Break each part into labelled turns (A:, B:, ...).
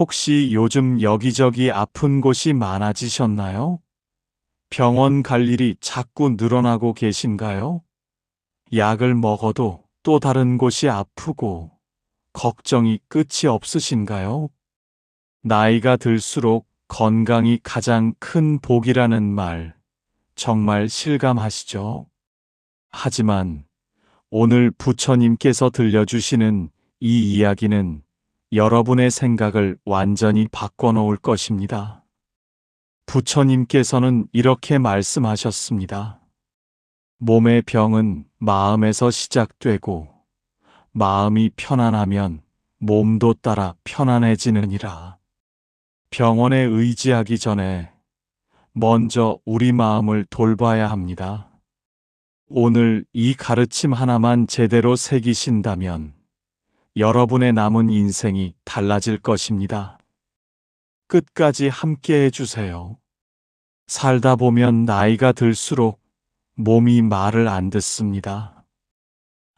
A: 혹시 요즘 여기저기 아픈 곳이 많아지셨나요? 병원 갈 일이 자꾸 늘어나고 계신가요? 약을 먹어도 또 다른 곳이 아프고 걱정이 끝이 없으신가요? 나이가 들수록 건강이 가장 큰 복이라는 말 정말 실감하시죠? 하지만 오늘 부처님께서 들려주시는 이 이야기는 여러분의 생각을 완전히 바꿔놓을 것입니다. 부처님께서는 이렇게 말씀하셨습니다. 몸의 병은 마음에서 시작되고 마음이 편안하면 몸도 따라 편안해지느니라. 병원에 의지하기 전에 먼저 우리 마음을 돌봐야 합니다. 오늘 이 가르침 하나만 제대로 새기신다면 여러분의 남은 인생이 달라질 것입니다. 끝까지 함께 해주세요. 살다 보면 나이가 들수록 몸이 말을 안 듣습니다.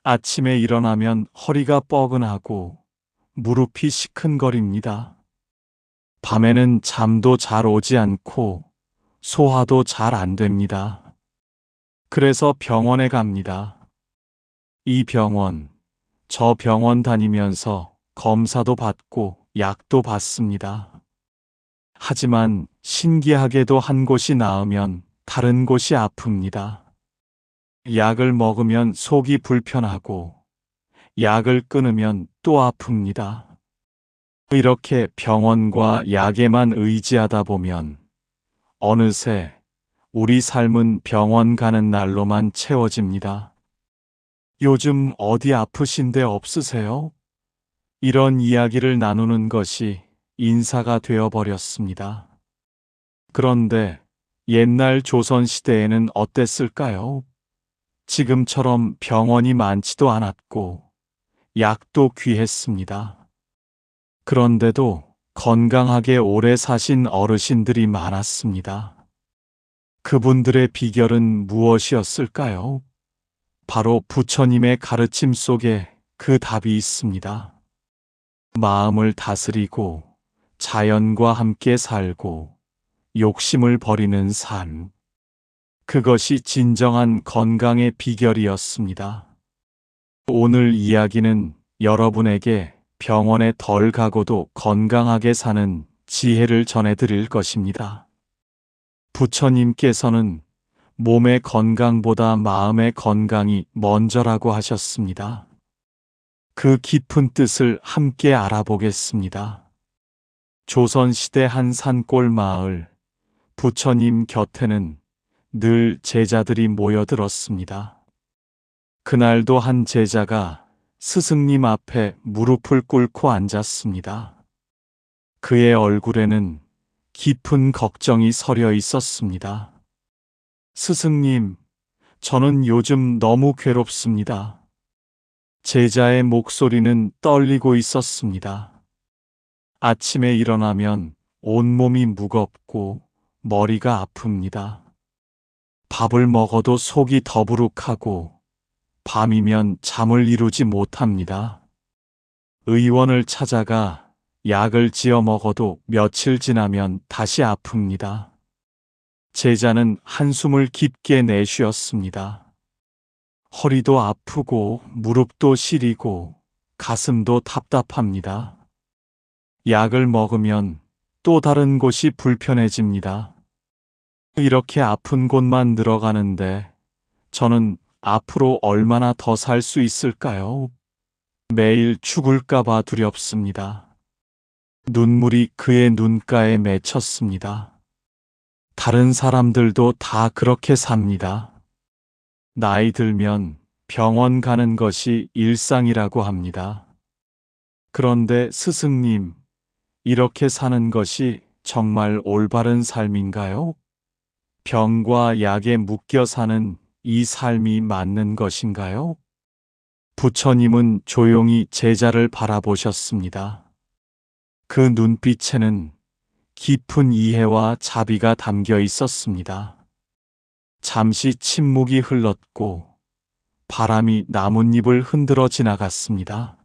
A: 아침에 일어나면 허리가 뻐근하고 무릎이 시큰거립니다. 밤에는 잠도 잘 오지 않고 소화도 잘 안 됩니다. 그래서 병원에 갑니다. 이 병원, 저 병원 다니면서 검사도 받고 약도 받습니다. 하지만 신기하게도 한 곳이 나으면 다른 곳이 아픕니다. 약을 먹으면 속이 불편하고 약을 끊으면 또 아픕니다. 이렇게 병원과 약에만 의지하다 보면 어느새 우리 삶은 병원 가는 날로만 채워집니다. 요즘 어디 아프신 데 없으세요? 이런 이야기를 나누는 것이 인사가 되어버렸습니다. 그런데 옛날 조선시대에는 어땠을까요? 지금처럼 병원이 많지도 않았고 약도 귀했습니다. 그런데도 건강하게 오래 사신 어르신들이 많았습니다. 그분들의 비결은 무엇이었을까요? 바로 부처님의 가르침 속에 그 답이 있습니다. 마음을 다스리고 자연과 함께 살고 욕심을 버리는 삶. 그것이 진정한 건강의 비결이었습니다. 오늘 이야기는 여러분에게 병원에 덜 가고도 건강하게 사는 지혜를 전해드릴 것입니다. 부처님께서는 몸의 건강보다 마음의 건강이 먼저라고 하셨습니다. 그 깊은 뜻을 함께 알아보겠습니다. 조선시대 한 산골 마을, 부처님 곁에는 늘 제자들이 모여들었습니다. 그날도 한 제자가 스승님 앞에 무릎을 꿇고 앉았습니다. 그의 얼굴에는 깊은 걱정이 서려 있었습니다. 스승님, 저는 요즘 너무 괴롭습니다. 제자의 목소리는 떨리고 있었습니다. 아침에 일어나면 온몸이 무겁고 머리가 아픕니다. 밥을 먹어도 속이 더부룩하고 밤이면 잠을 이루지 못합니다. 의원을 찾아가 약을 지어 먹어도 며칠 지나면 다시 아픕니다. 제자는 한숨을 깊게 내쉬었습니다. 허리도 아프고 무릎도 시리고 가슴도 답답합니다. 약을 먹으면 또 다른 곳이 불편해집니다. 이렇게 아픈 곳만 늘어가는데 저는 앞으로 얼마나 더 살 수 있을까요? 매일 죽을까봐 두렵습니다. 눈물이 그의 눈가에 맺혔습니다. 다른 사람들도 다 그렇게 삽니다. 나이 들면 병원 가는 것이 일상이라고 합니다. 그런데 스승님, 이렇게 사는 것이 정말 올바른 삶인가요? 병과 약에 묶여 사는 이 삶이 맞는 것인가요? 부처님은 조용히 제자를 바라보셨습니다. 그 눈빛에는 깊은 이해와 자비가 담겨 있었습니다. 잠시 침묵이 흘렀고 바람이 나뭇잎을 흔들어 지나갔습니다.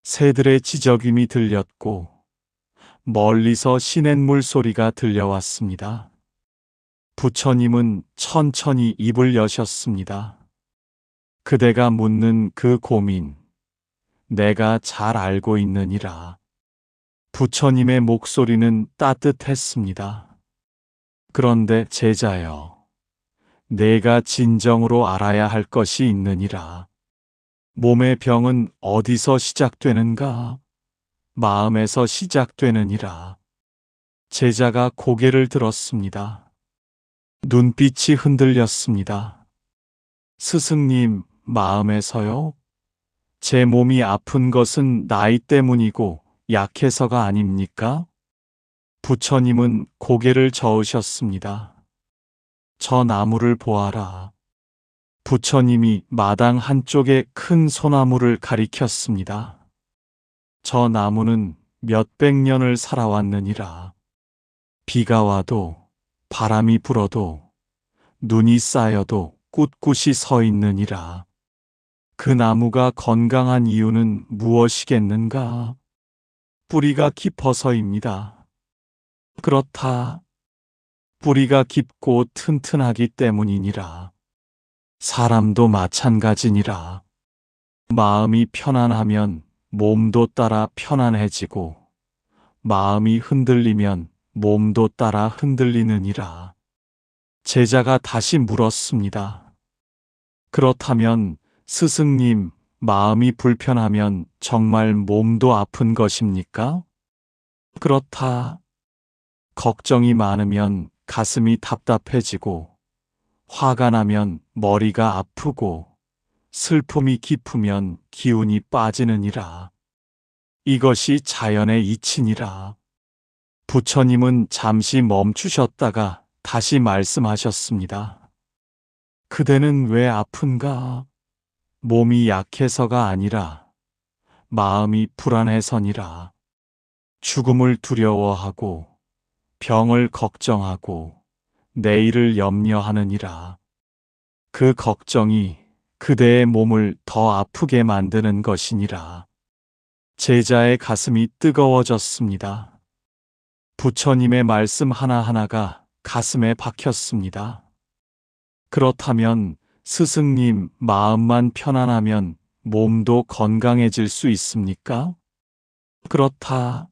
A: 새들의 지저귀이 들렸고 멀리서 시냇물 소리가 들려왔습니다. 부처님은 천천히 입을 여셨습니다. 그대가 묻는 그 고민, 내가 잘 알고 있느니라. 부처님의 목소리는 따뜻했습니다. 그런데 제자여, 내가 진정으로 알아야 할 것이 있느니라. 몸의 병은 어디서 시작되는가? 마음에서 시작되느니라. 제자가 고개를 들었습니다. 눈빛이 흔들렸습니다. 스승님, 마음에서요? 제 몸이 아픈 것은 나이 때문이고 약해서가 아닙니까? 부처님은 고개를 저으셨습니다. 저 나무를 보아라. 부처님이 마당 한쪽에 큰 소나무를 가리켰습니다. 저 나무는 몇백 년을 살아왔느니라. 비가 와도 바람이 불어도 눈이 쌓여도 꿋꿋이 서 있느니라. 그 나무가 건강한 이유는 무엇이겠는가? 뿌리가 깊어서입니다. 그렇다. 뿌리가 깊고 튼튼하기 때문이니라. 사람도 마찬가지니라. 마음이 편안하면 몸도 따라 편안해지고, 마음이 흔들리면 몸도 따라 흔들리느니라. 제자가 다시 물었습니다. 그렇다면 스승님, 마음이 불편하면 정말 몸도 아픈 것입니까? 그렇다. 걱정이 많으면 가슴이 답답해지고, 화가 나면 머리가 아프고, 슬픔이 깊으면 기운이 빠지느니라. 이것이 자연의 이치니라. 부처님은 잠시 멈추셨다가 다시 말씀하셨습니다. 그대는 왜 아픈가? 몸이 약해서가 아니라 마음이 불안해서니라. 죽음을 두려워하고 병을 걱정하고 내일을 염려하느니라. 그 걱정이 그대의 몸을 더 아프게 만드는 것이니라. 제자의 가슴이 뜨거워졌습니다. 부처님의 말씀 하나하나가 가슴에 박혔습니다. 그렇다면 스승님, 마음만 편안하면 몸도 건강해질 수 있습니까? 그렇다.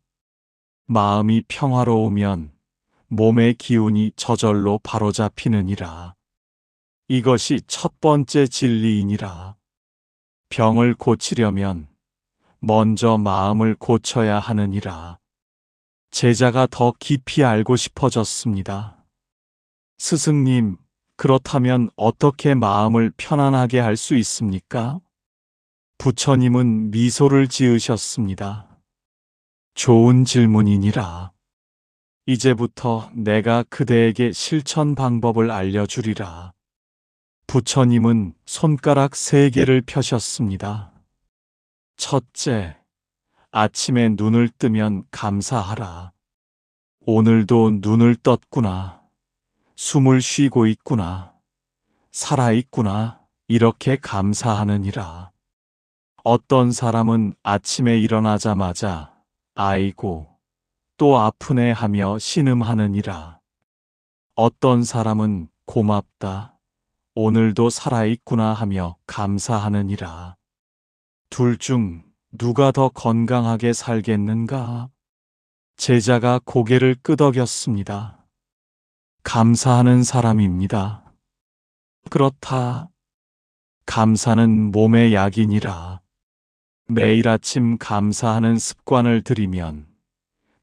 A: 마음이 평화로우면 몸의 기운이 저절로 바로잡히느니라. 이것이 첫 번째 진리이니라. 병을 고치려면 먼저 마음을 고쳐야 하느니라. 제자가 더 깊이 알고 싶어졌습니다. 스승님, 그렇다면 어떻게 마음을 편안하게 할 수 있습니까? 부처님은 미소를 지으셨습니다. 좋은 질문이니라. 이제부터 내가 그대에게 실천 방법을 알려주리라. 부처님은 손가락 3개를 펴셨습니다. 첫째, 아침에 눈을 뜨면 감사하라. 오늘도 눈을 떴구나. 숨을 쉬고 있구나. 살아있구나. 이렇게 감사하느니라. 어떤 사람은 아침에 일어나자마자 아이고, 또 아프네 하며 신음하느니라. 어떤 사람은 고맙다. 오늘도 살아있구나 하며 감사하느니라. 둘 중 누가 더 건강하게 살겠는가? 제자가 고개를 끄덕였습니다. 감사하는 사람입니다. 그렇다. 감사는 몸의 약이니라. 매일 아침 감사하는 습관을 들이면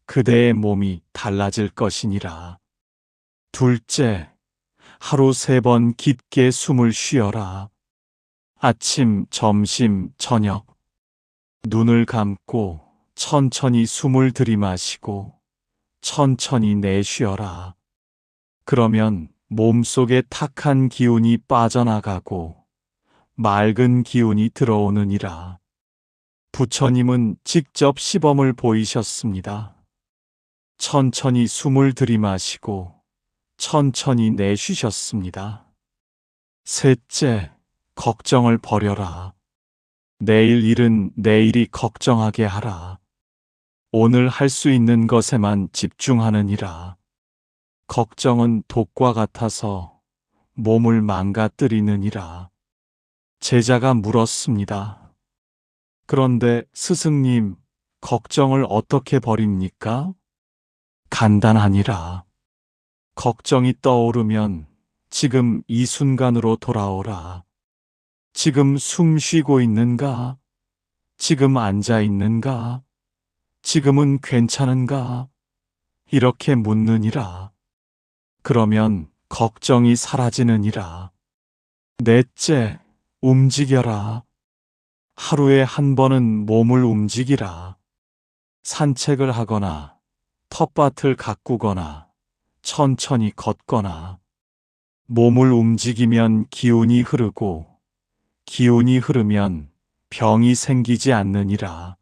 A: 그대의 몸이 달라질 것이니라. 둘째, 하루 3번 깊게 숨을 쉬어라. 아침, 점심, 저녁. 눈을 감고 천천히 숨을 들이마시고 천천히 내쉬어라. 그러면 몸속에 탁한 기운이 빠져나가고 맑은 기운이 들어오느니라. 부처님은 직접 시범을 보이셨습니다. 천천히 숨을 들이마시고 천천히 내쉬셨습니다. 셋째, 걱정을 버려라. 내일 일은 내일이 걱정하게 하라. 오늘 할 수 있는 것에만 집중하느니라. 걱정은 독과 같아서 몸을 망가뜨리느니라. 제자가 물었습니다. 그런데 스승님, 걱정을 어떻게 버립니까? 간단하니라. 걱정이 떠오르면 지금 이 순간으로 돌아오라. 지금 숨 쉬고 있는가? 지금 앉아 있는가? 지금은 괜찮은가? 이렇게 묻느니라. 그러면 걱정이 사라지느니라. 넷째, 움직여라. 하루에 한 번은 몸을 움직이라. 산책을 하거나, 텃밭을 가꾸거나, 천천히 걷거나. 몸을 움직이면 기운이 흐르고, 기운이 흐르면 병이 생기지 않느니라.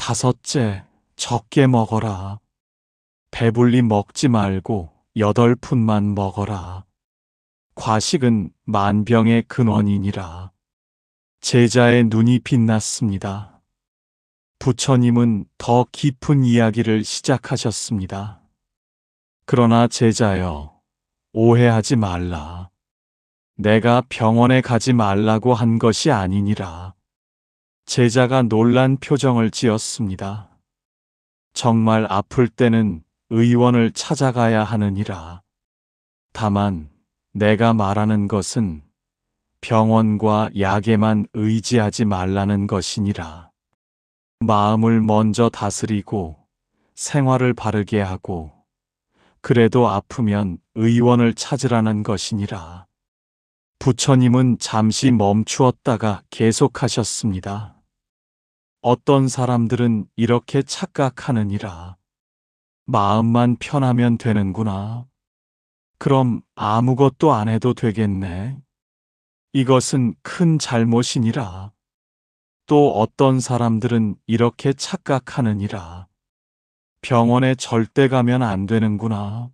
A: 다섯째, 적게 먹어라. 배불리 먹지 말고 8푼만 먹어라. 과식은 만병의 근원이니라. 제자의 눈이 빛났습니다. 부처님은 더 깊은 이야기를 시작하셨습니다. 그러나 제자여, 오해하지 말라. 내가 병원에 가지 말라고 한 것이 아니니라. 제자가 놀란 표정을 지었습니다. 정말 아플 때는 의원을 찾아가야 하느니라. 다만 내가 말하는 것은 병원과 약에만 의지하지 말라는 것이니라. 마음을 먼저 다스리고 생활을 바르게 하고 그래도 아프면 의원을 찾으라는 것이니라. 부처님은 잠시 멈추었다가 계속하셨습니다. 어떤 사람들은 이렇게 착각하느니라. 마음만 편하면 되는구나. 그럼 아무것도 안 해도 되겠네. 이것은 큰 잘못이니라. 또 어떤 사람들은 이렇게 착각하느니라. 병원에 절대 가면 안 되는구나.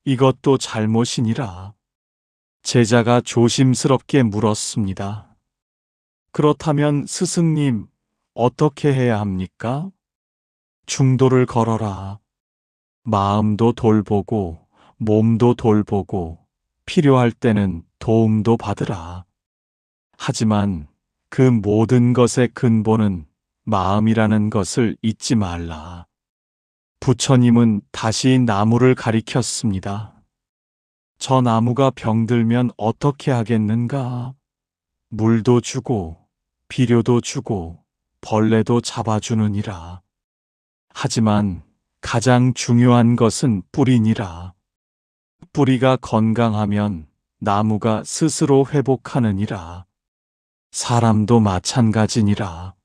A: 이것도 잘못이니라. 제자가 조심스럽게 물었습니다. 그렇다면 스승님, 어떻게 해야 합니까? 중도를 걸어라. 마음도 돌보고, 몸도 돌보고, 필요할 때는 도움도 받으라. 하지만 그 모든 것의 근본은 마음이라는 것을 잊지 말라. 부처님은 다시 나무를 가리켰습니다. 저 나무가 병들면 어떻게 하겠는가? 물도 주고, 비료도 주고, 벌레도 잡아주느니라. 하지만 가장 중요한 것은 뿌리니라. 뿌리가 건강하면 나무가 스스로 회복하느니라. 사람도 마찬가지니라.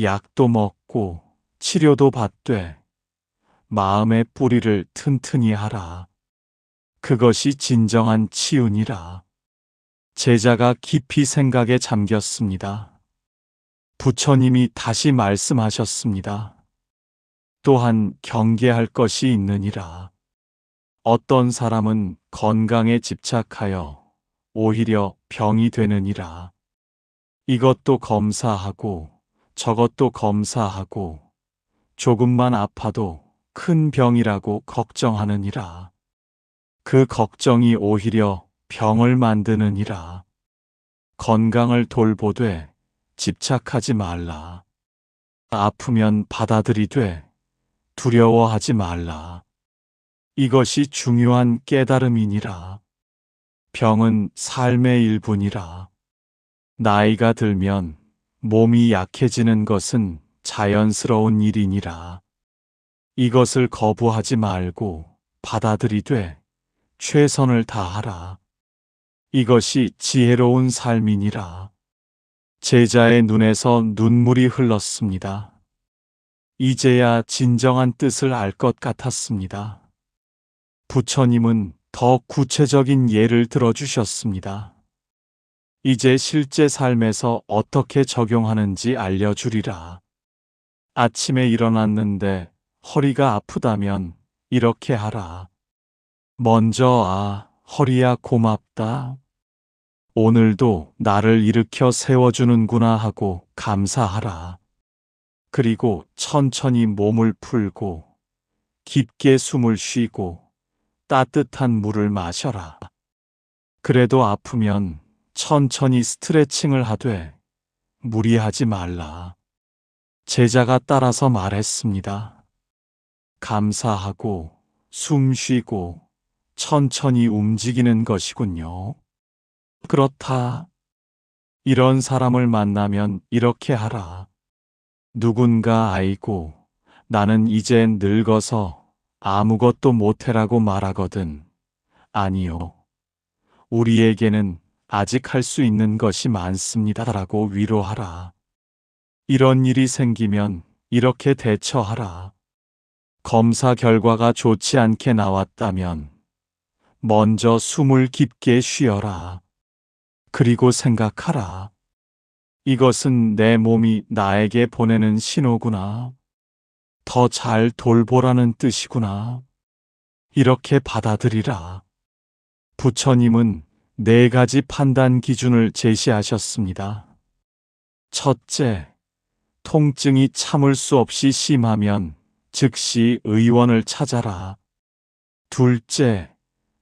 A: 약도 먹고 치료도 받되 마음의 뿌리를 튼튼히 하라. 그것이 진정한 치유니라. 제자가 깊이 생각에 잠겼습니다. 부처님이 다시 말씀하셨습니다. 또한 경계할 것이 있느니라. 어떤 사람은 건강에 집착하여 오히려 병이 되느니라. 이것도 검사하고 저것도 검사하고 조금만 아파도 큰 병이라고 걱정하느니라. 그 걱정이 오히려 병을 만드느니라. 건강을 돌보되 집착하지 말라. 아프면 받아들이되 두려워하지 말라. 이것이 중요한 깨달음이니라. 병은 삶의 일부니라. 나이가 들면 몸이 약해지는 것은 자연스러운 일이니라. 이것을 거부하지 말고 받아들이되 최선을 다하라. 이것이 지혜로운 삶이니라. 제자의 눈에서 눈물이 흘렀습니다. 이제야 진정한 뜻을 알 것 같았습니다. 부처님은 더 구체적인 예를 들어주셨습니다. 이제 실제 삶에서 어떻게 적용하는지 알려주리라. 아침에 일어났는데 허리가 아프다면 이렇게 하라. 먼저 허리야 고맙다. 오늘도 나를 일으켜 세워주는구나 하고 감사하라. 그리고 천천히 몸을 풀고 깊게 숨을 쉬고 따뜻한 물을 마셔라. 그래도 아프면 천천히 스트레칭을 하되 무리하지 말라. 제자가 따라서 말했습니다. 감사하고 숨 쉬고 천천히 움직이는 것이군요. 그렇다. 이런 사람을 만나면 이렇게 하라. 누군가 아이고, 나는 이제 늙어서 아무것도 못해라고 말하거든. 아니요. 우리에게는 아직 할 수 있는 것이 많습니다라고 위로하라. 이런 일이 생기면 이렇게 대처하라. 검사 결과가 좋지 않게 나왔다면 먼저 숨을 깊게 쉬어라. 그리고 생각하라. 이것은 내 몸이 나에게 보내는 신호구나. 더 잘 돌보라는 뜻이구나. 이렇게 받아들이라. 부처님은 4가지 판단 기준을 제시하셨습니다. 첫째, 통증이 참을 수 없이 심하면 즉시 의원을 찾아라. 둘째,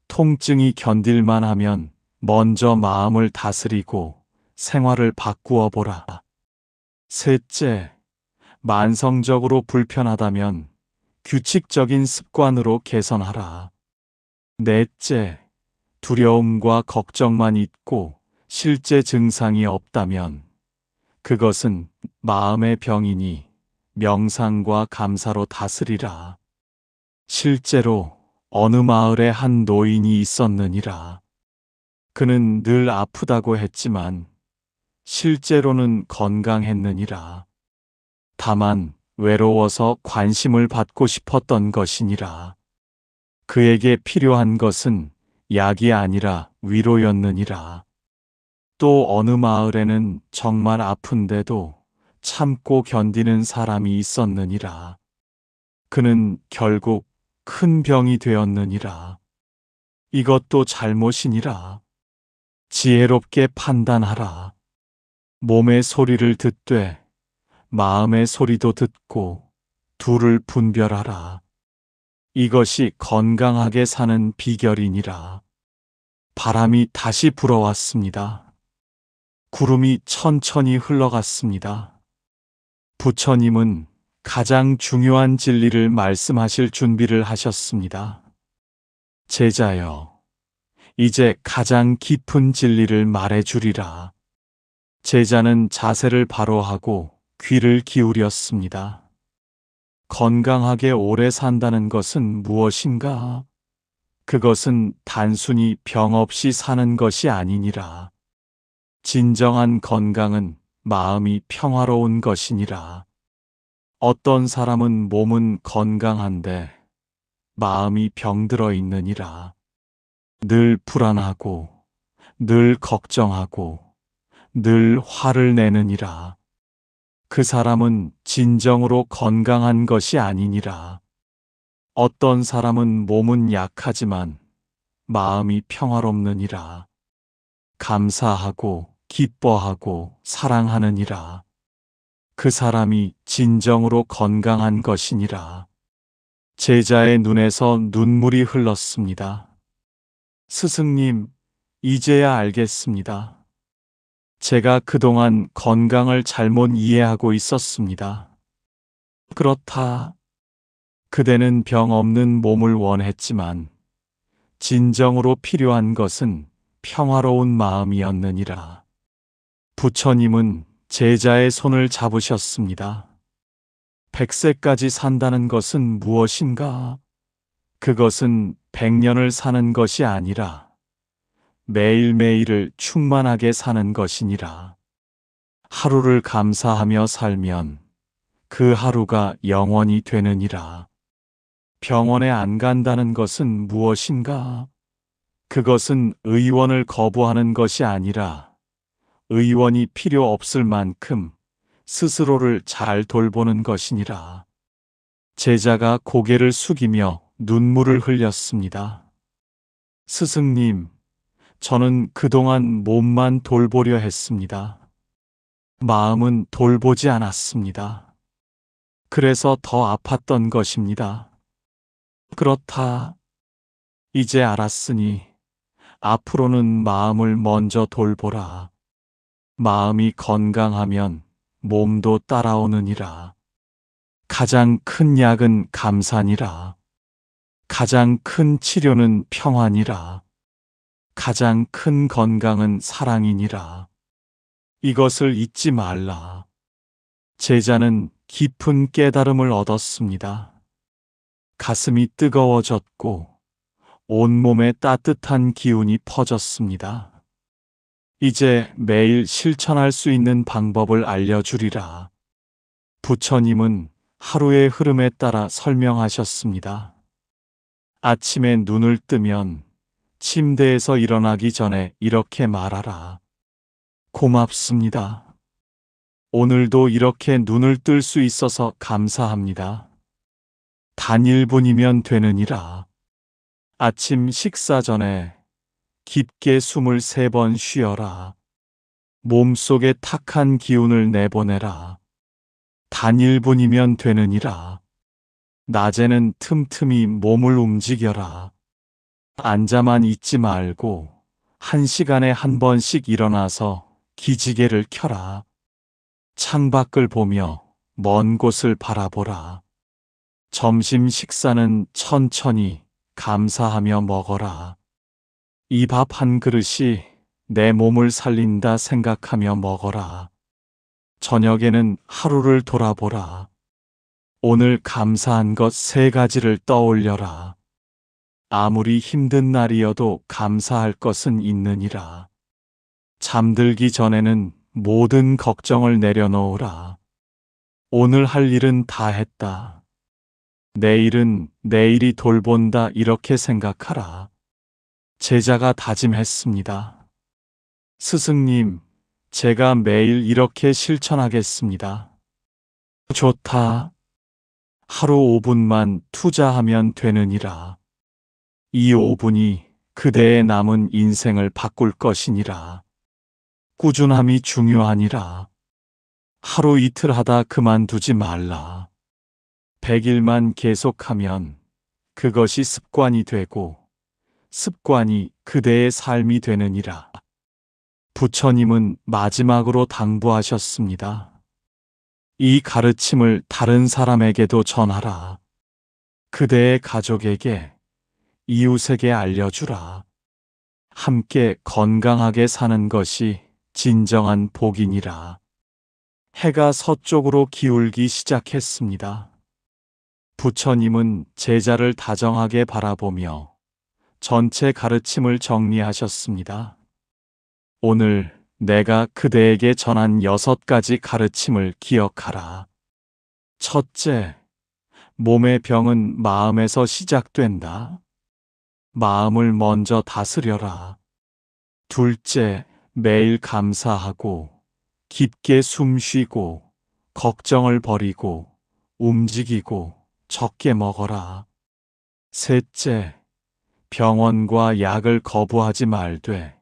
A: 통증이 견딜만 하면 먼저 마음을 다스리고 생활을 바꾸어 보라. 셋째, 만성적으로 불편하다면 규칙적인 습관으로 개선하라. 넷째, 두려움과 걱정만 있고 실제 증상이 없다면 그것은 마음의 병이니 명상과 감사로 다스리라. 실제로 어느 마을에 한 노인이 있었느니라. 그는 늘 아프다고 했지만 실제로는 건강했느니라. 다만 외로워서 관심을 받고 싶었던 것이니라. 그에게 필요한 것은 약이 아니라 위로였느니라. 또 어느 마을에는 정말 아픈데도 참고 견디는 사람이 있었느니라. 그는 결국 큰 병이 되었느니라. 이것도 잘못이니라. 지혜롭게 판단하라. 몸의 소리를 듣되 마음의 소리도 듣고 둘을 분별하라. 이것이 건강하게 사는 비결이니라. 바람이 다시 불어왔습니다. 구름이 천천히 흘러갔습니다. 부처님은 가장 중요한 진리를 말씀하실 준비를 하셨습니다. 제자여, 이제 가장 깊은 진리를 말해주리라. 제자는 자세를 바로 하고 귀를 기울였습니다. 건강하게 오래 산다는 것은 무엇인가? 그것은 단순히 병 없이 사는 것이 아니니라. 진정한 건강은 마음이 평화로운 것이니라. 어떤 사람은 몸은 건강한데 마음이 병들어 있느니라. 늘 불안하고, 늘 걱정하고, 늘 화를 내느니라. 그 사람은 진정으로 건강한 것이 아니니라. 어떤 사람은 몸은 약하지만 마음이 평화롭느니라. 감사하고 기뻐하고 사랑하느니라. 그 사람이 진정으로 건강한 것이니라. 제자의 눈에서 눈물이 흘렀습니다. 스승님, 이제야 알겠습니다. 제가 그동안 건강을 잘못 이해하고 있었습니다. 그렇다. 그대는 병 없는 몸을 원했지만 진정으로 필요한 것은 평화로운 마음이었느니라. 부처님은 제자의 손을 잡으셨습니다. 100세까지 산다는 것은 무엇인가? 그것은 100년을 사는 것이 아니라 매일매일을 충만하게 사는 것이니라. 하루를 감사하며 살면 그 하루가 영원히 되느니라. 병원에 안 간다는 것은 무엇인가? 그것은 의원을 거부하는 것이 아니라 의원이 필요 없을 만큼 스스로를 잘 돌보는 것이니라. 제자가 고개를 숙이며 눈물을 흘렸습니다. 스승님, 저는 그동안 몸만 돌보려 했습니다. 마음은 돌보지 않았습니다. 그래서 더 아팠던 것입니다. 그렇다. 이제 알았으니 앞으로는 마음을 먼저 돌보라. 마음이 건강하면 몸도 따라오느니라. 가장 큰 약은 감사니라. 가장 큰 치료는 평안이라. 가장 큰 건강은 사랑이니라. 이것을 잊지 말라. 제자는 깊은 깨달음을 얻었습니다. 가슴이 뜨거워졌고 온몸에 따뜻한 기운이 퍼졌습니다. 이제 매일 실천할 수 있는 방법을 알려주리라. 부처님은 하루의 흐름에 따라 설명하셨습니다. 아침에 눈을 뜨면 침대에서 일어나기 전에 이렇게 말하라. 고맙습니다. 오늘도 이렇게 눈을 뜰 수 있어서 감사합니다. 단 1분이면 되느니라. 아침 식사 전에 깊게 숨을 3번 쉬어라. 몸속에 탁한 기운을 내보내라. 단 1분이면 되느니라. 낮에는 틈틈이 몸을 움직여라. 앉아만 있지 말고 1시간에 1번씩 일어나서 기지개를 켜라. 창밖을 보며 먼 곳을 바라보라. 점심 식사는 천천히 감사하며 먹어라. 이 밥 한 그릇이 내 몸을 살린다 생각하며 먹어라. 저녁에는 하루를 돌아보라. 오늘 감사한 것 3가지를 떠올려라. 아무리 힘든 날이어도 감사할 것은 있느니라. 잠들기 전에는 모든 걱정을 내려놓으라. 오늘 할 일은 다 했다. 내일은 내일이 돌본다 이렇게 생각하라. 제자가 다짐했습니다. 스승님, 제가 매일 이렇게 실천하겠습니다. 좋다. 하루 5분만 투자하면 되느니라. 이 5분이 그대의 남은 인생을 바꿀 것이니라. 꾸준함이 중요하니라. 하루 이틀 하다 그만두지 말라. 100일만 계속하면 그것이 습관이 되고 습관이 그대의 삶이 되느니라. 부처님은 마지막으로 당부하셨습니다. 이 가르침을 다른 사람에게도 전하라. 그대의 가족에게, 이웃에게 알려주라. 함께 건강하게 사는 것이 진정한 복이니라. 해가 서쪽으로 기울기 시작했습니다. 부처님은 제자를 다정하게 바라보며 전체 가르침을 정리하셨습니다. 오늘 내가 그대에게 전한 6가지 가르침을 기억하라. 첫째, 몸의 병은 마음에서 시작된다. 마음을 먼저 다스려라. 둘째, 매일 감사하고 깊게 숨 쉬고 걱정을 버리고 움직이고 적게 먹어라. 셋째, 병원과 약을 거부하지 말되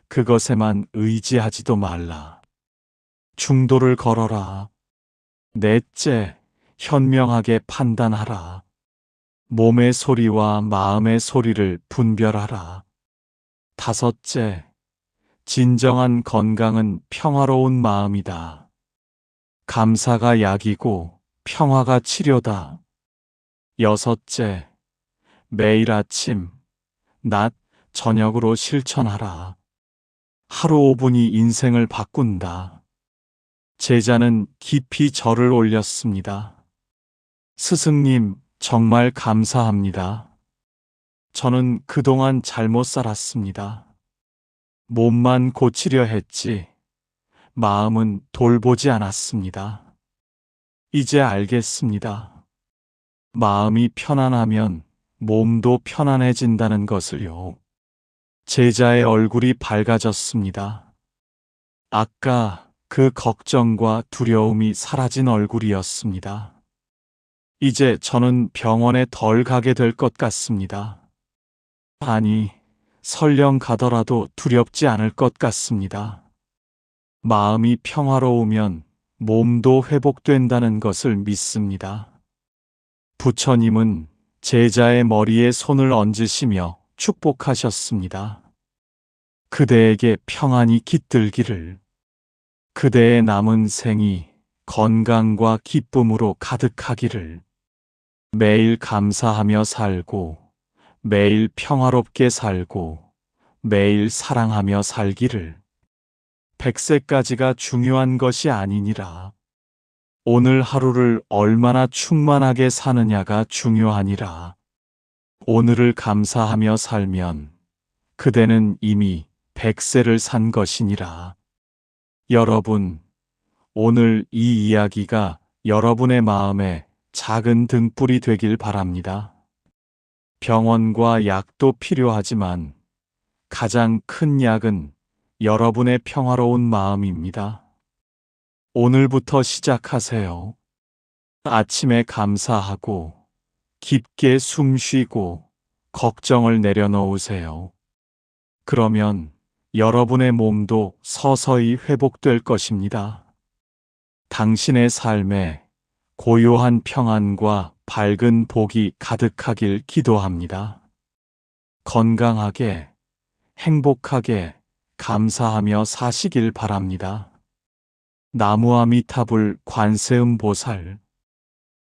A: 그것에만 의지하지도 말라. 중도를 걸어라. 넷째, 현명하게 판단하라. 몸의 소리와 마음의 소리를 분별하라. 다섯째, 진정한 건강은 평화로운 마음이다. 감사가 약이고 평화가 치료다. 여섯째, 매일 아침, 낮, 저녁으로 실천하라. 하루 5분이 인생을 바꾼다. 제자는 깊이 절을 올렸습니다. 스승님, 정말 감사합니다. 저는 그동안 잘못 살았습니다. 몸만 고치려 했지, 마음은 돌보지 않았습니다. 이제 알겠습니다. 마음이 편안하면 몸도 편안해진다는 것을요. 제자의 얼굴이 밝아졌습니다. 아까 그 걱정과 두려움이 사라진 얼굴이었습니다. 이제 저는 병원에 덜 가게 될 것 같습니다. 아니, 설령 가더라도 두렵지 않을 것 같습니다. 마음이 평화로우면 몸도 회복된다는 것을 믿습니다. 부처님은 제자의 머리에 손을 얹으시며 축복하셨습니다. 그대에게 평안이 깃들기를, 그대의 남은 생이 건강과 기쁨으로 가득하기를, 매일 감사하며 살고, 매일 평화롭게 살고, 매일 사랑하며 살기를. 100세까지가 중요한 것이 아니니라. 오늘 하루를 얼마나 충만하게 사느냐가 중요하니라. 오늘을 감사하며 살면 그대는 이미 100세를 산 것이니라. 여러분, 오늘 이 이야기가 여러분의 마음에 작은 등불이 되길 바랍니다. 병원과 약도 필요하지만 가장 큰 약은 여러분의 평화로운 마음입니다. 오늘부터 시작하세요. 아침에 감사하고 깊게 숨 쉬고 걱정을 내려놓으세요. 그러면 여러분의 몸도 서서히 회복될 것입니다. 당신의 삶에 고요한 평안과 밝은 복이 가득하길 기도합니다. 건강하게, 행복하게, 감사하며 사시길 바랍니다. 나무아미타불 관세음보살